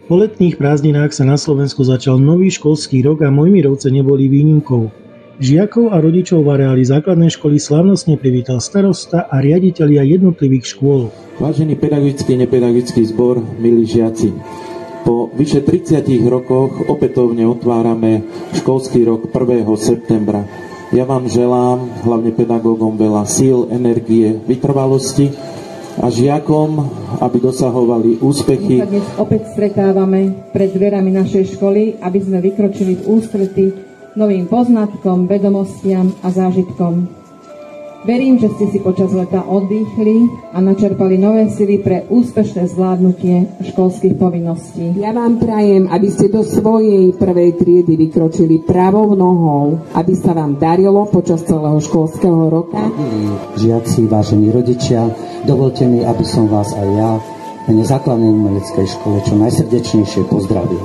Po letných prázdninách sa na Slovensku začal nový školský rok a Mojmirovce neboli výnimkou. Žiakov a rodičov v areáli základnej školy slávnostne privítal starosta a riaditelia jednotlivých škôl. Vážený pedagogický a nepedagogický zbor, milí žiaci, po vyše 30 rokoch opätovne otvárame školský rok 1. septembra. Ja vám želám, hlavne pedagógom, veľa síl, energie, vytrvalosti a žiakom, aby dosahovali úspechy. My sa dnes opäť stretávame pred dverami našej školy, aby sme vykročili v ústrety novým poznatkom, vedomostiam a zážitkom. Verím, že ste si počas leta oddychli a načerpali nové sily pre úspešné zvládnutie školských povinností. Ja vám prajem, aby ste do svojej prvej triedy vykročili pravou nohou, aby sa vám darilo počas celého školského roka. Žiaci, vážení rodičia, dovolte mi, aby som vás aj ja v základnej umeleckej škole čo najsrdečnejšie pozdravil.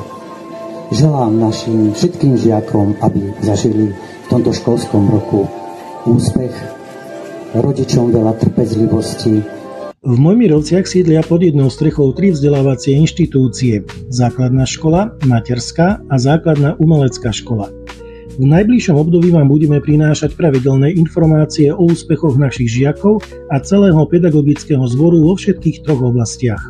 Želám našim všetkým žiakom, aby zažili v tomto školskom roku úspech, rodičom veľa trpezlivosti. V Mojmirovciach sídlia pod jednou strechou 3 vzdelávacie inštitúcie: základná škola, materská a základná umelecká škola. V najbližšom období vám budeme prinášať pravidelné informácie o úspechoch našich žiakov a celého pedagogického zboru vo všetkých 3 oblastiach.